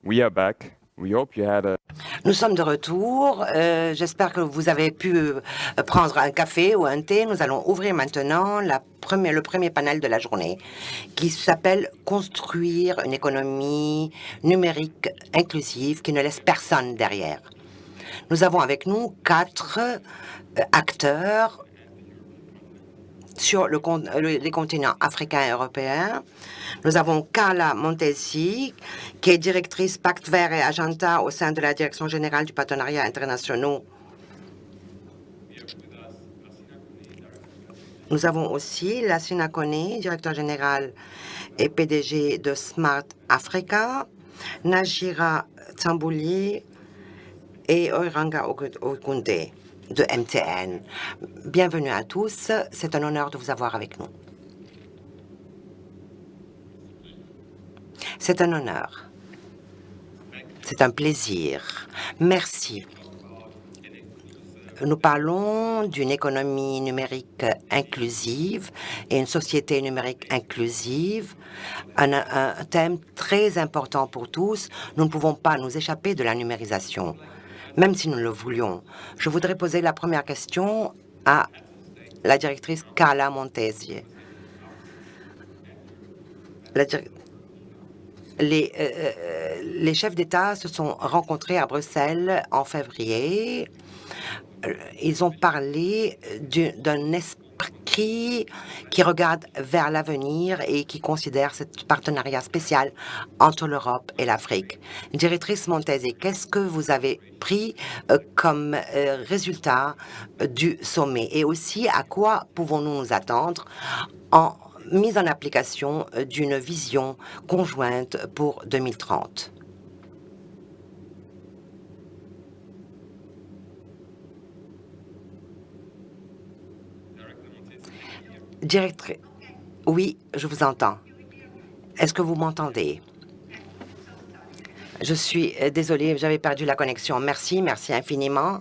We are back. We hope you had a Nous sommes de retour. J'espère que vous avez pu prendre un café ou un thé. Nous allons ouvrir maintenant le premier panel de la journée qui s'appelle Construire une économie numérique inclusive qui ne laisse personne derrière. Nous avons avec nous 4 acteurs sur les continents africains et européens. Nous avons Carla Montesi, qui est directrice Pacte Vert et Agenda au sein de la Direction générale du partenariat international. Nous avons aussi Lassina Kone, directeur général et PDG de Smart Africa, Najira Tambouli et Oiranga Ogunde de MTN. Bienvenue à tous, c'est un honneur de vous avoir avec nous. C'est un honneur. C'est un plaisir. Merci. Nous parlons d'une économie numérique inclusive et une société numérique inclusive, un thème très important pour tous. Nous ne pouvons pas nous échapper de la numérisation, même si nous le voulions. Je voudrais poser la première question à la directrice Carla Montesi. Les chefs d'État se sont rencontrés à Bruxelles en février. Ils ont parlé d'un esprit qui regarde vers l'avenir et qui considère ce partenariat spécial entre l'Europe et l'Afrique. Directrice Montesi, qu'est-ce que vous avez pris comme résultat du sommet? Et aussi, à quoi pouvons-nous nous attendre en mise en application d'une vision conjointe pour 2030? Directrice, oui, je vous entends. Est-ce que vous m'entendez? Je suis désolée, j'avais perdu la connexion. Merci infiniment.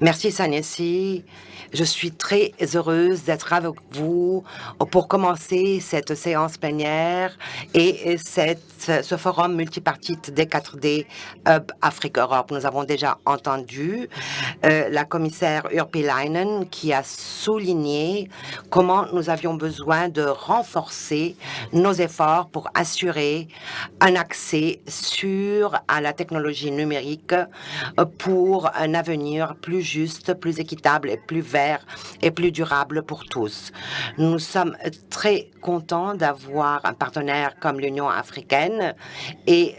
Merci, Sanessi. Je suis très heureuse d'être avec vous pour commencer cette séance plénière et ce forum multipartite des 4D Hub Afrique-Europe. Nous avons déjà entendu la commissaire Urpilainen qui a souligné comment nous avions besoin de renforcer nos efforts pour assurer un accès sûr à la technologie numérique pour un avenir plus juste, plus équitable et plus vert et plus durable pour tous. Nous sommes très contents d'avoir un partenaire comme l'Union africaine et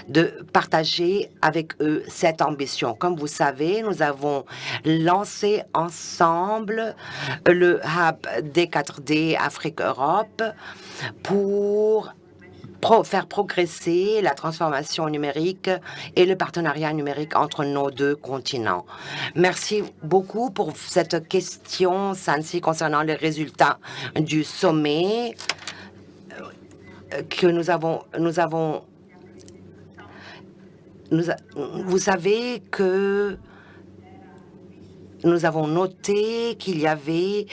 de partager avec eux cette ambition. Comme vous savez, nous avons lancé ensemble le Hub D4D Afrique-Europe pour faire progresser la transformation numérique et le partenariat numérique entre nos deux continents. Merci beaucoup pour cette question, Sansi, concernant les résultats du sommet que vous savez que nous avons noté qu'il y avait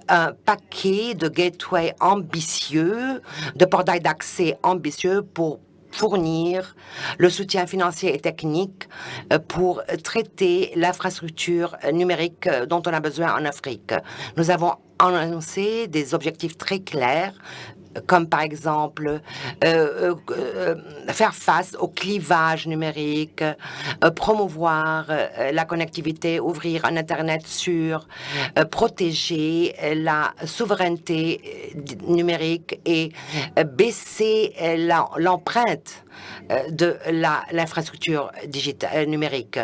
un paquet de gateways ambitieux, de portails d'accès ambitieux pour fournir le soutien financier et technique pour traiter l'infrastructure numérique dont on a besoin en Afrique. Nous avons annoncé des objectifs très clairs comme par exemple faire face au clivage numérique, promouvoir la connectivité, ouvrir un Internet sûr, protéger la souveraineté numérique et baisser l'empreinte de l'infrastructure digitale numérique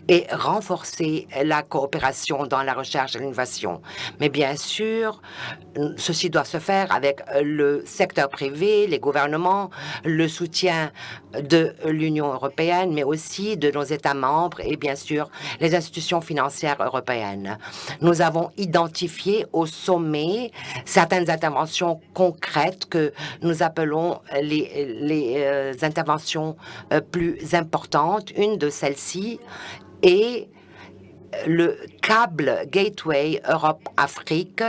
et renforcer la coopération dans la recherche et l'innovation. Mais bien sûr, ceci doit se faire avec le secteur privé, les gouvernements, le soutien de l'Union européenne, mais aussi de nos États membres et bien sûr les institutions financières européennes. Nous avons identifié au sommet certaines interventions concrètes que nous appelons les interventions plus importantes. Une de celles-ci est le câble Gateway Europe-Afrique,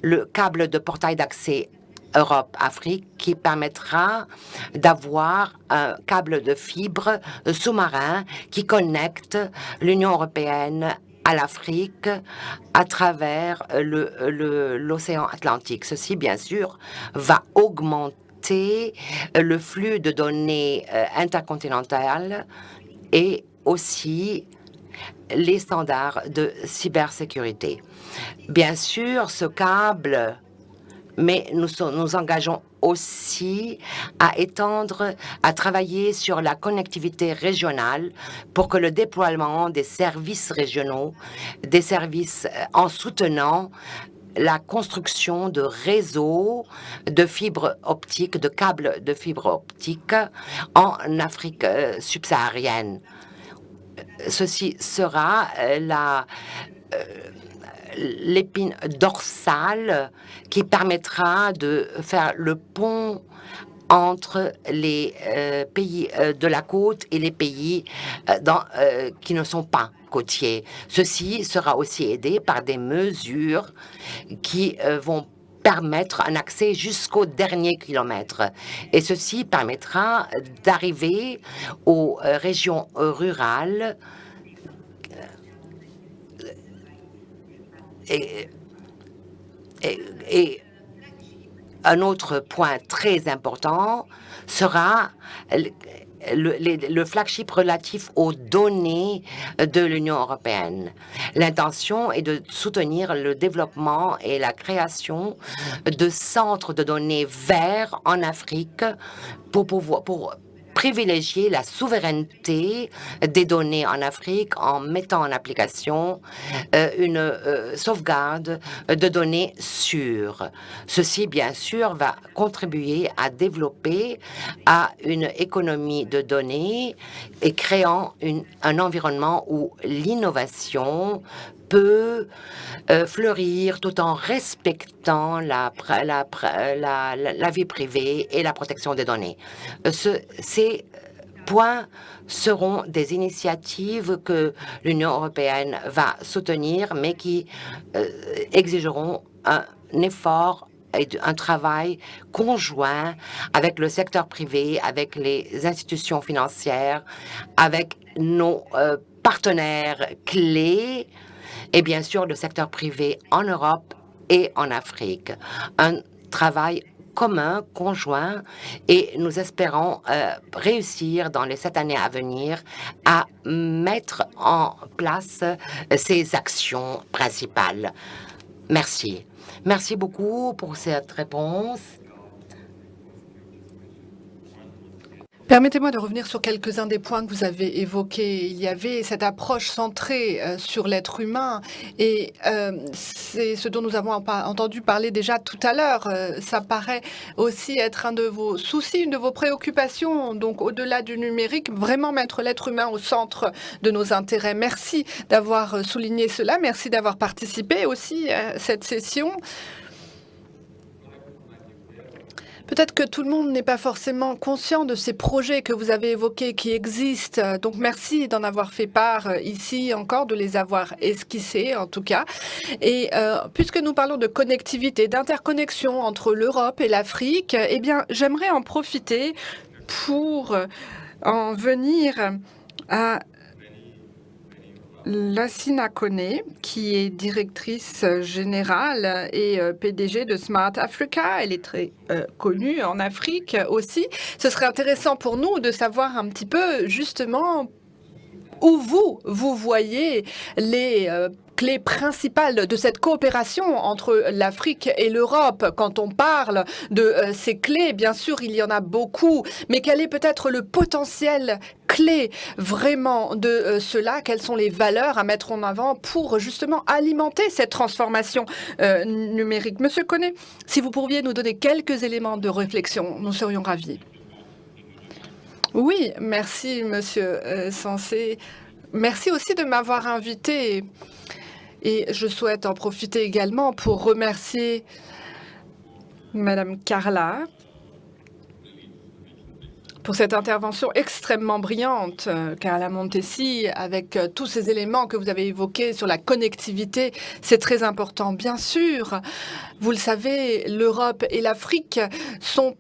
le câble de portail d'accès Europe-Afrique qui permettra d'avoir un câble de fibre sous-marin qui connecte l'Union européenne à l'Afrique à travers l'océan Atlantique. Ceci, bien sûr, va augmenter le flux de données intercontinentales et aussi les standards de cybersécurité. Bien sûr, ce câble, mais nous engageons aussi à étendre, à travailler sur la connectivité régionale pour que le déploiement des services régionaux, des services en soutenant la construction de réseaux de fibres optiques, de câbles de fibres optiques en Afrique subsaharienne. Ceci sera l'épine dorsale qui permettra de faire le pont entre les pays de la côte et les pays qui ne sont pas côtiers. Ceci sera aussi aidé par des mesures qui vont permettre un accès jusqu'au dernier kilomètre. Et ceci permettra d'arriver aux régions rurales et un autre point très important sera le flagship relatif aux données de l'Union européenne. L'intention est de soutenir le développement et la création de centres de données verts en Afrique pour privilégier la souveraineté des données en Afrique en mettant en application une sauvegarde de données sûres. Ceci, bien sûr, va contribuer à développer une économie de données et créant un environnement où l'innovation peut fleurir tout en respectant la vie privée et la protection des données. Ces points seront des initiatives que l'Union européenne va soutenir, mais qui exigeront un effort et un travail conjoint avec le secteur privé, avec les institutions financières, avec nos partenaires clés, et bien sûr le secteur privé en Europe et en Afrique. Un travail commun, conjoint, et nous espérons réussir dans les 7 années à venir à mettre en place ces actions principales. Merci. Merci beaucoup pour cette réponse. Permettez-moi de revenir sur quelques-uns des points que vous avez évoqués. Il y avait cette approche centrée sur l'être humain et c'est ce dont nous avons entendu parler déjà tout à l'heure. Ça paraît aussi être un de vos soucis, une de vos préoccupations. Donc au-delà du numérique, vraiment mettre l'être humain au centre de nos intérêts. Merci d'avoir souligné cela. Merci d'avoir participé aussi à cette session. Peut-être que tout le monde n'est pas forcément conscient de ces projets que vous avez évoqués qui existent. Donc merci d'en avoir fait part ici encore, de les avoir esquissés en tout cas. Et puisque nous parlons de connectivité, d'interconnexion entre l'Europe et l'Afrique, eh bien j'aimerais en profiter pour en venir à Lassina Kone, qui est directrice générale et PDG de Smart Africa. Elle est très connue en Afrique aussi. Ce serait intéressant pour nous de savoir un petit peu justement où vous voyez les clés principales de cette coopération entre l'Afrique et l'Europe. Quand on parle de ces clés, bien sûr, il y en a beaucoup, mais quel est peut-être le potentiel clé vraiment de cela? Quelles sont les valeurs à mettre en avant pour justement alimenter cette transformation numérique? Monsieur Kone, si vous pourriez nous donner quelques éléments de réflexion, nous serions ravis. Oui, merci, Monsieur Sensé. Merci aussi de m'avoir invité. Et je souhaite en profiter également pour remercier Madame Carla pour cette intervention extrêmement brillante, Carla Montesi, avec tous ces éléments que vous avez évoqués sur la connectivité. C'est très important, bien sûr. Vous le savez, l'Europe et l'Afrique sont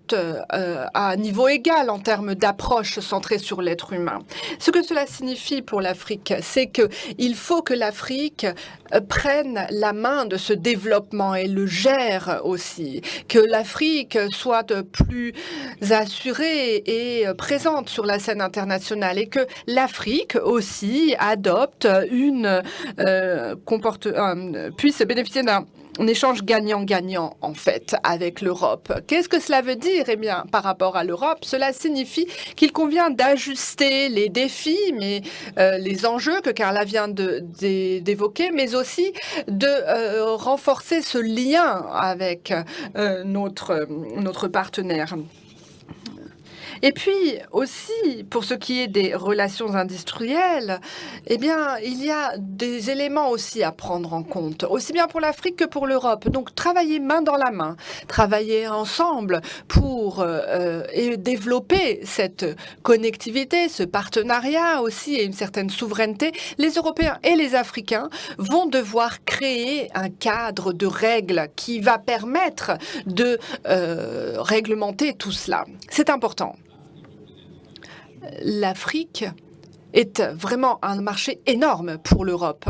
à niveau égal en termes d'approche centrée sur l'être humain. Ce que cela signifie pour l'Afrique, c'est qu'il faut que l'Afrique prenne la main de ce développement et le gère aussi, que l'Afrique soit plus assurée et présente sur la scène internationale et que l'Afrique aussi adopte puisse bénéficier d'un échange gagnant-gagnant, en fait, avec l'Europe. Qu'est-ce que cela veut dire? Eh bien, par rapport à l'Europe, cela signifie qu'il convient d'ajuster les défis, mais les enjeux que Carla vient d'évoquer, mais aussi de renforcer ce lien avec notre partenaire. Et puis aussi, pour ce qui est des relations industrielles, eh bien, il y a des éléments aussi à prendre en compte, aussi bien pour l'Afrique que pour l'Europe. Donc, travailler main dans la main, travailler ensemble pour et développer cette connectivité, ce partenariat aussi et une certaine souveraineté. Les Européens et les Africains vont devoir créer un cadre de règles qui va permettre de réglementer tout cela. C'est important. L'Afrique est vraiment un marché énorme pour l'Europe.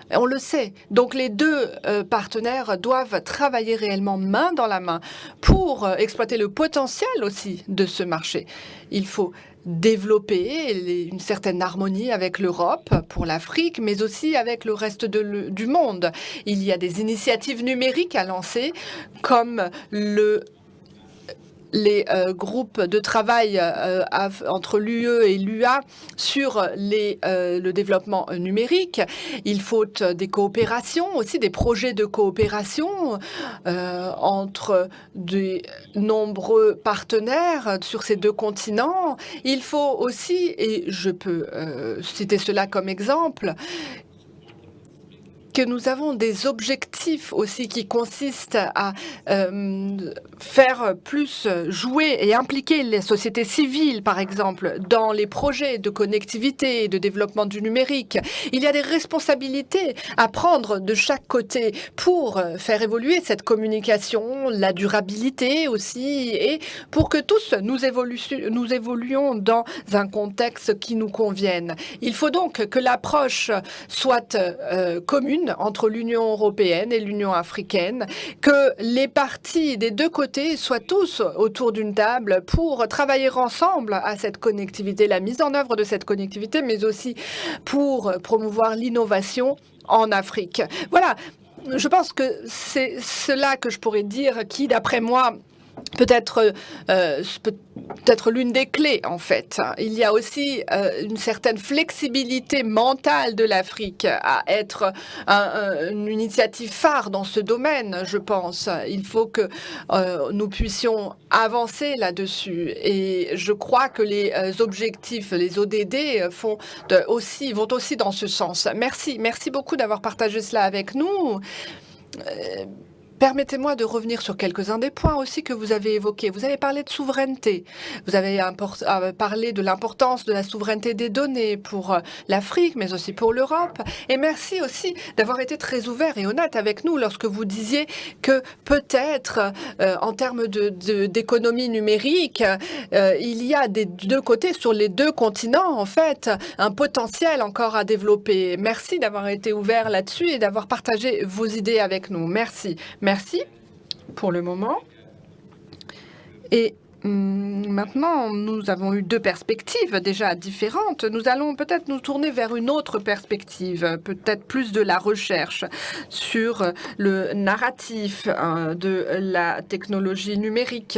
On le sait. Donc les deux partenaires doivent travailler réellement main dans la main pour exploiter le potentiel aussi de ce marché. Il faut développer une certaine harmonie avec l'Europe pour l'Afrique, mais aussi avec le reste du monde. Il y a des initiatives numériques à lancer, comme les groupes de travail entre l'UE et l'UA sur le développement numérique. Il faut des coopérations, aussi des projets de coopération entre de nombreux partenaires sur ces deux continents. Il faut aussi, et je peux citer cela comme exemple, que nous avons des objectifs aussi qui consistent à faire plus jouer et impliquer les sociétés civiles, par exemple, dans les projets de connectivité et de développement du numérique. Il y a des responsabilités à prendre de chaque côté pour faire évoluer cette communication, la durabilité aussi, et pour que tous nous évoluions dans un contexte qui nous convienne. Il faut donc que l'approche soit commune entre l'Union européenne et l'Union africaine, que les partis des deux côtés soient tous autour d'une table pour travailler ensemble à cette connectivité, la mise en œuvre de cette connectivité, mais aussi pour promouvoir l'innovation en Afrique. Voilà, je pense que c'est cela que je pourrais dire qui, d'après moi, peut-être l'une des clés, en fait. Il y a aussi une certaine flexibilité mentale de l'Afrique à être une initiative phare dans ce domaine, je pense. Il faut que nous puissions avancer là-dessus. Et je crois que les objectifs, les ODD, vont aussi dans ce sens. Merci beaucoup d'avoir partagé cela avec nous. Permettez-moi de revenir sur quelques-uns des points aussi que vous avez évoqués. Vous avez parlé de souveraineté. Vous avez parlé de l'importance de la souveraineté des données pour l'Afrique, mais aussi pour l'Europe. Et merci aussi d'avoir été très ouvert et honnête avec nous lorsque vous disiez que peut-être, en termes d'économie numérique, il y a des deux côtés, sur les deux continents, en fait, un potentiel encore à développer. Merci d'avoir été ouvert là-dessus et d'avoir partagé vos idées avec nous. Merci. Merci pour le moment. Et maintenant, nous avons eu deux perspectives déjà différentes. Nous allons peut-être nous tourner vers une autre perspective, peut-être plus de la recherche sur le narratif de la technologie numérique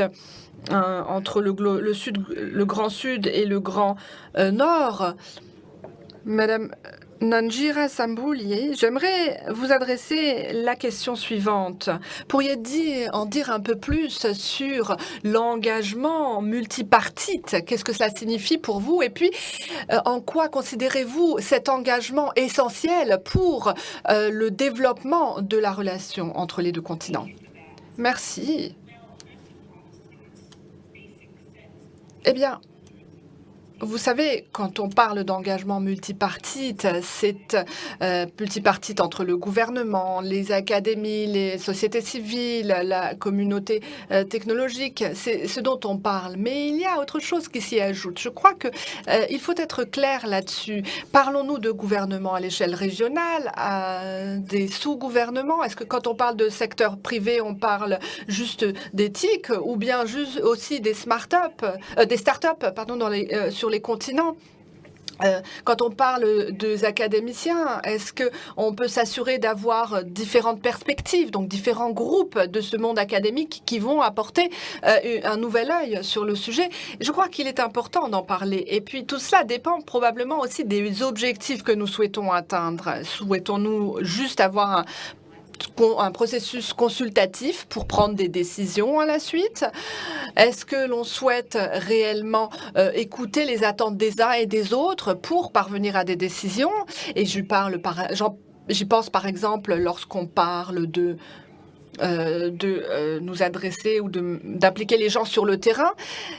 entre le Grand Sud et le Grand Nord. Madame Nanjira Samboulié, j'aimerais vous adresser la question suivante. Pourriez-vous en dire un peu plus sur l'engagement multipartite? Qu'est-ce que cela signifie pour vous? Et puis, en quoi considérez-vous cet engagement essentiel pour le développement de la relation entre les deux continents? Merci. Eh bien, Vous savez, quand on parle d'engagement multipartite, c'est multipartite entre le gouvernement, les académies, les sociétés civiles, la communauté technologique. C'est ce dont on parle. Mais il y a autre chose qui s'y ajoute. Je crois que il faut être clair là-dessus. Parlons-nous de gouvernement à l'échelle régionale, des sous-gouvernements? Est-ce que quand on parle de secteur privé, on parle juste d'éthique ou bien juste aussi des startups, pardon, sur les continents? Quand on parle des académiciens, est-ce qu'on peut s'assurer d'avoir différentes perspectives, donc différents groupes de ce monde académique qui vont apporter un nouvel œil sur le sujet? Je crois qu'il est important d'en parler. Et puis tout cela dépend probablement aussi des objectifs que nous souhaitons atteindre. Souhaitons-nous juste avoir un processus consultatif pour prendre des décisions à la suite? Est-ce que l'on souhaite réellement écouter les attentes des uns et des autres pour parvenir à des décisions? Et j'y pense par exemple lorsqu'on parle de nous adresser ou d'impliquer les gens sur le terrain.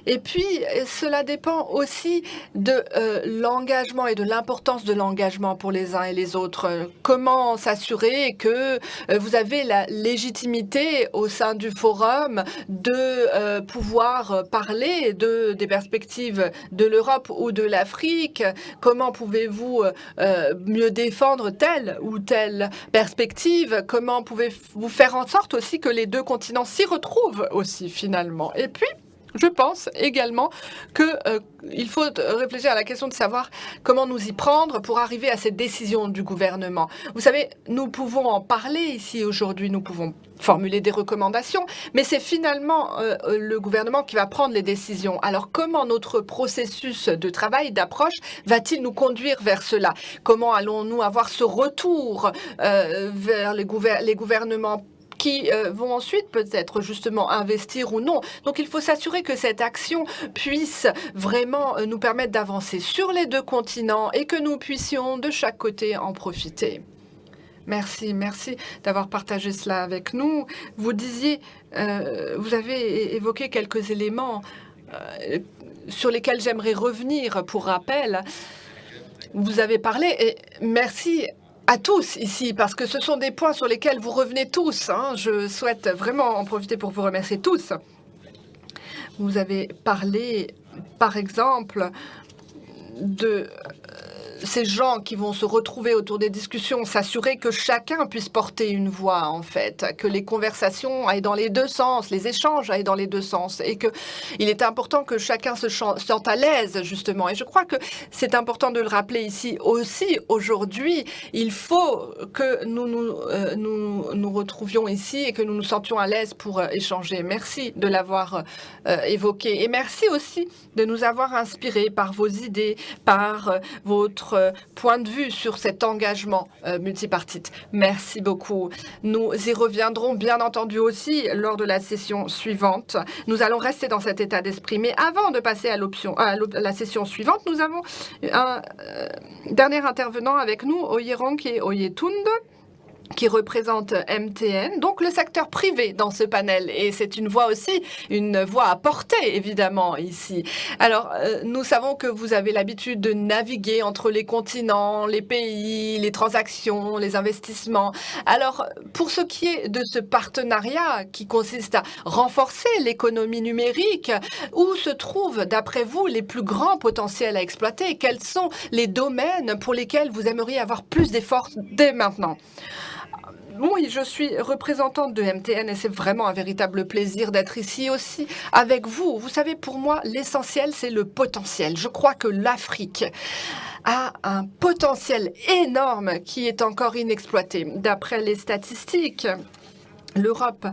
Et puis, cela dépend aussi de l'engagement et de l'importance de l'engagement pour les uns et les autres. Comment s'assurer que vous avez la légitimité au sein du forum de pouvoir parler des perspectives de l'Europe ou de l'Afrique? Comment pouvez-vous mieux défendre telle ou telle perspective? Comment pouvez-vous faire en sorte aussi que les deux continents s'y retrouvent aussi finalement? Et puis, je pense également qu'il faut réfléchir à la question de savoir comment nous y prendre pour arriver à cette décision du gouvernement. Vous savez, nous pouvons en parler ici aujourd'hui, nous pouvons formuler des recommandations, mais c'est finalement le gouvernement qui va prendre les décisions. Alors comment notre processus de travail, d'approche, va-t-il nous conduire vers cela? Comment allons-nous avoir ce retour vers les gouvernements qui vont ensuite peut-être justement investir ou non. Donc il faut s'assurer que cette action puisse vraiment nous permettre d'avancer sur les deux continents et que nous puissions de chaque côté en profiter. Merci d'avoir partagé cela avec nous. Vous disiez, vous avez évoqué quelques éléments sur lesquels j'aimerais revenir pour rappel. Vous avez parlé, et merci à tous ici, parce que ce sont des points sur lesquels vous revenez tous. Je souhaite vraiment en profiter pour vous remercier tous. Vous avez parlé, par exemple, de ces gens qui vont se retrouver autour des discussions, s'assurer que chacun puisse porter une voix, en fait, que les conversations aillent dans les deux sens, les échanges aillent dans les deux sens, et qu'il est important que chacun se sente à l'aise, justement. Et je crois que c'est important de le rappeler ici aussi. Aujourd'hui, il faut que nous retrouvions ici et que nous nous sentions à l'aise pour échanger. Merci de l'avoir évoqué. Et merci aussi de nous avoir inspirés par vos idées, par votre point de vue sur cet engagement multipartite. Merci beaucoup. Nous y reviendrons bien entendu aussi lors de la session suivante. Nous allons rester dans cet état d'esprit. Mais avant de passer à la session suivante, nous avons un dernier intervenant avec nous, Oyeronke Oyetund, qui représente MTN, donc le secteur privé dans ce panel. Et c'est une voix aussi, une voix à porter, évidemment, ici. Alors, nous savons que vous avez l'habitude de naviguer entre les continents, les pays, les transactions, les investissements. Alors, pour ce qui est de ce partenariat qui consiste à renforcer l'économie numérique, où se trouvent, d'après vous, les plus grands potentiels à exploiter? Quels sont les domaines pour lesquels vous aimeriez avoir plus d'efforts dès maintenant? Oui, je suis représentante de MTN et c'est vraiment un véritable plaisir d'être ici aussi avec vous. Vous savez, pour moi, l'essentiel, c'est le potentiel. Je crois que l'Afrique a un potentiel énorme qui est encore inexploité. D'après les statistiques, l'Europe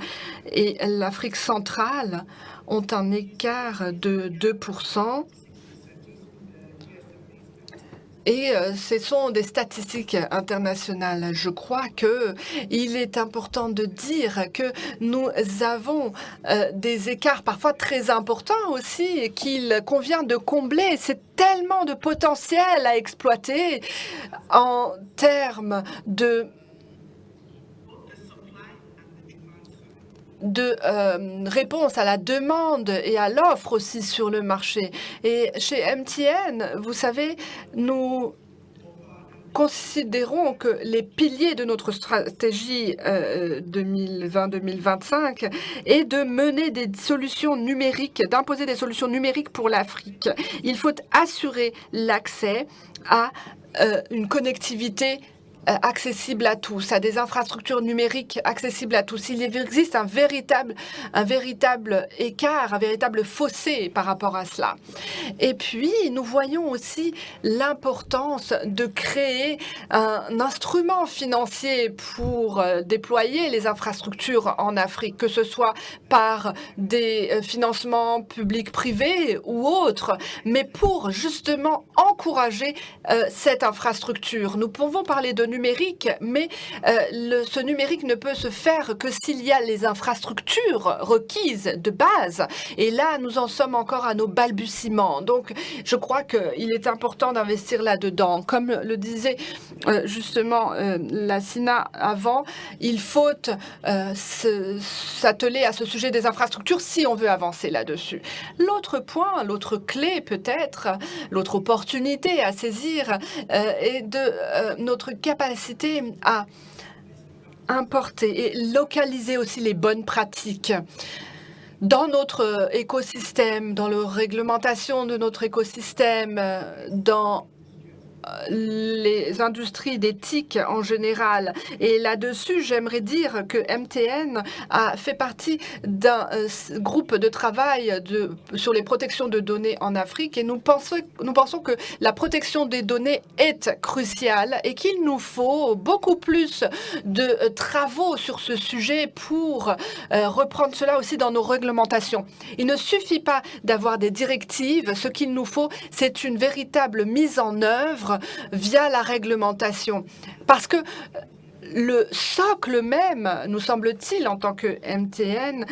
et l'Afrique centrale ont un écart de 2%. Et ce sont des statistiques internationales. Je crois qu'il est important de dire que nous avons des écarts parfois très importants aussi qu'il convient de combler. C'est tellement de potentiel à exploiter en termes de réponse à la demande et à l'offre aussi sur le marché. Et chez MTN, vous savez, nous considérons que les piliers de notre stratégie 2020-2025 est de mener des solutions numériques, d'imposer des solutions numériques pour l'Afrique. Il faut assurer l'accès à une connectivité accessible à tous, à des infrastructures numériques accessibles à tous. Il existe un véritable écart, un véritable fossé par rapport à cela. Et puis, nous voyons aussi l'importance de créer un instrument financier pour déployer les infrastructures en Afrique, que ce soit par des financements publics-privés ou autres, mais pour justement encourager cette infrastructure. Nous pouvons parler de numérique, mais ce numérique ne peut se faire que s'il y a les infrastructures requises de base. Et là, nous en sommes encore à nos balbutiements. Donc, je crois qu'il est important d'investir là-dedans. Comme le disait justement la SINA avant, il faut s'atteler à ce sujet des infrastructures si on veut avancer là-dessus. L'autre point, l'autre clé peut-être, l'autre opportunité à saisir est de notre capacité à importer et localiser aussi les bonnes pratiques dans notre écosystème, dans la réglementation de notre écosystème, dans les industries des TIC en général. Et là-dessus, j'aimerais dire que MTN a fait partie d'un groupe de travail sur les protections de données en Afrique et nous pensons que la protection des données est cruciale et qu'il nous faut beaucoup plus de travaux sur ce sujet pour reprendre cela aussi dans nos réglementations. Il ne suffit pas d'avoir des directives. Ce qu'il nous faut, c'est une véritable mise en œuvre via la réglementation. Parce que le socle même, nous semble-t-il, en tant que MTN,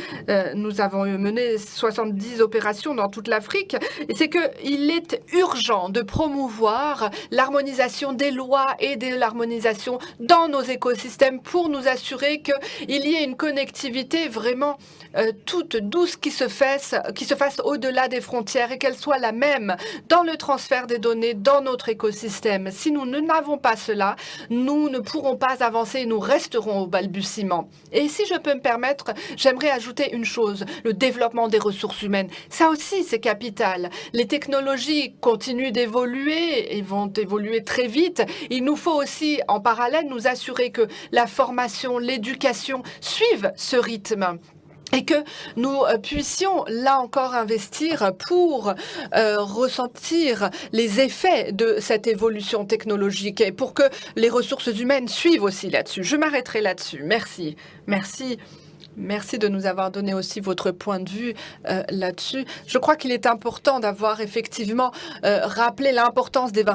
nous avons mené 70 opérations dans toute l'Afrique, et c'est qu'il est urgent de promouvoir l'harmonisation des lois et de l'harmonisation dans nos écosystèmes pour nous assurer qu'il y ait une connectivité vraiment toute douce qui se fasse au-delà des frontières et qu'elle soit la même dans le transfert des données dans notre écosystème. Si nous n'avons pas cela, nous ne pourrons pas avancer et nous resterons au balbutiement. Et si je peux me permettre, j'aimerais ajouter une chose, le développement des ressources humaines. Ça aussi, c'est capital. Les technologies continuent d'évoluer et vont évoluer très vite. Il nous faut aussi, en parallèle, nous assurer que la formation, l'éducation suivent ce rythme. Et que nous puissions, là encore, investir pour ressentir les effets de cette évolution technologique et pour que les ressources humaines suivent aussi là-dessus. Je m'arrêterai là-dessus. Merci. Merci. Merci de nous avoir donné aussi votre point de vue là-dessus. Je crois qu'il est important d'avoir effectivement rappelé l'importance des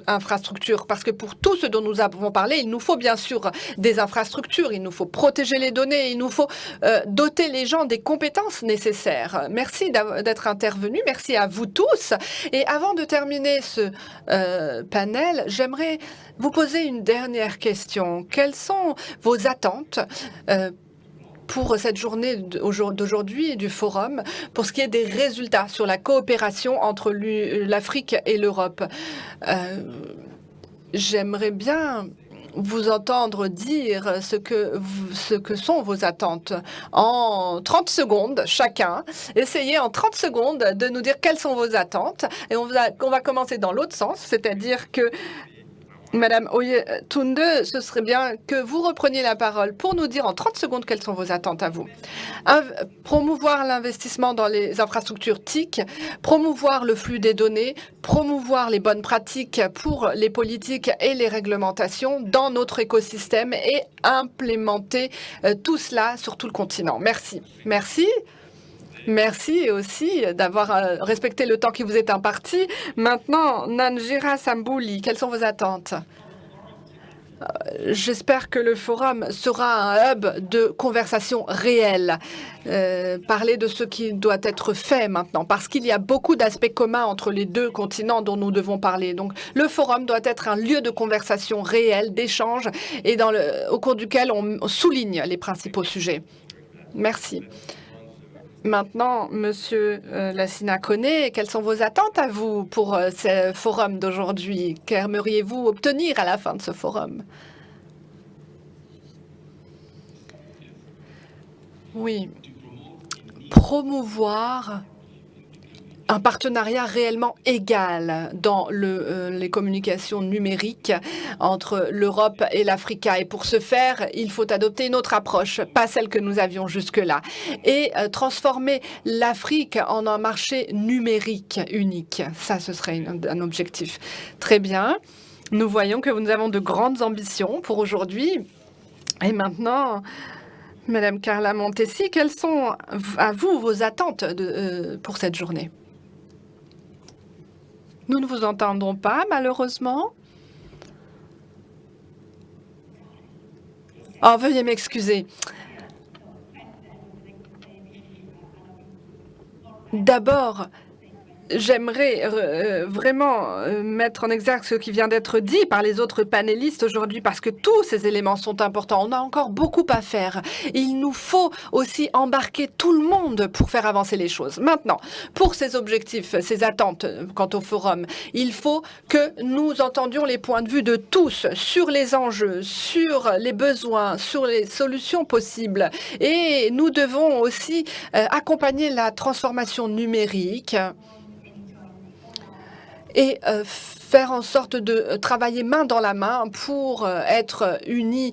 infrastructures parce que pour tout ce dont nous avons parlé, il nous faut bien sûr des infrastructures, il nous faut protéger les données, il nous faut doter les gens des compétences nécessaires. Merci d'être intervenu, merci à vous tous. Et avant de terminer ce panel, j'aimerais vous poser une dernière question. Quelles sont vos attentes pour cette journée d'aujourd'hui du forum, pour ce qui est des résultats sur la coopération entre l'Afrique et l'Europe? J'aimerais bien vous entendre dire ce que sont vos attentes. En 30 secondes, chacun, essayez en 30 secondes de nous dire quelles sont vos attentes. Et on va commencer dans l'autre sens, c'est-à-dire que Madame Oyetunde, ce serait bien que vous repreniez la parole pour nous dire en 30 secondes quelles sont vos attentes à vous. Promouvoir l'investissement dans les infrastructures TIC, promouvoir le flux des données, promouvoir les bonnes pratiques pour les politiques et les réglementations dans notre écosystème et implémenter tout cela sur tout le continent. Merci. Merci. Merci aussi d'avoir respecté le temps qui vous est imparti. Maintenant, Nanjira Sambouli, quelles sont vos attentes? J'espère que le forum sera un hub de conversation réelle. Parler de ce qui doit être fait maintenant, parce qu'il y a beaucoup d'aspects communs entre les deux continents dont nous devons parler. Donc, le forum doit être un lieu de conversation réelle, d'échange, et au cours duquel on souligne les principaux sujets. Merci. Maintenant, Monsieur Lassina Koné, quelles sont vos attentes à vous pour ce forum d'aujourd'hui? Qu'aimeriez-vous obtenir à la fin de ce forum? Oui, promouvoir un partenariat réellement égal dans les communications numériques entre l'Europe et l'Afrique. Et pour ce faire, il faut adopter une autre approche, pas celle que nous avions jusque-là, et transformer l'Afrique en un marché numérique unique. Ça, ce serait un objectif. Très bien. Nous voyons que nous avons de grandes ambitions pour aujourd'hui. Et maintenant, Madame Carla Montesi, quelles sont à vous vos attentes pour cette journée? Nous ne vous entendons pas, malheureusement. Oh, veuillez m'excuser. D'abord, j'aimerais vraiment mettre en exergue ce qui vient d'être dit par les autres panélistes aujourd'hui, parce que tous ces éléments sont importants. On a encore beaucoup à faire. Il nous faut aussi embarquer tout le monde pour faire avancer les choses. Maintenant, pour ces objectifs, ces attentes quant au forum, il faut que nous entendions les points de vue de tous sur les enjeux, sur les besoins, sur les solutions possibles. Et nous devons aussi accompagner la transformation numérique et faire en sorte de travailler main dans la main pour être unis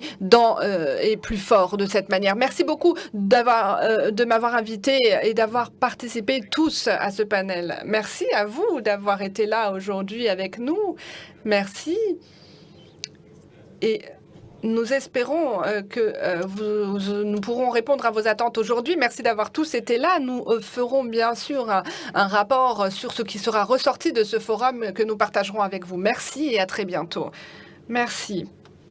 et plus forts de cette manière. Merci beaucoup de m'avoir invité et d'avoir participé tous à ce panel. Merci à vous d'avoir été là aujourd'hui avec nous. Merci. Et nous espérons que nous pourrons répondre à vos attentes aujourd'hui. Merci d'avoir tous été là. Nous ferons bien sûr un rapport sur ce qui sera ressorti de ce forum que nous partagerons avec vous. Merci et à très bientôt. Merci.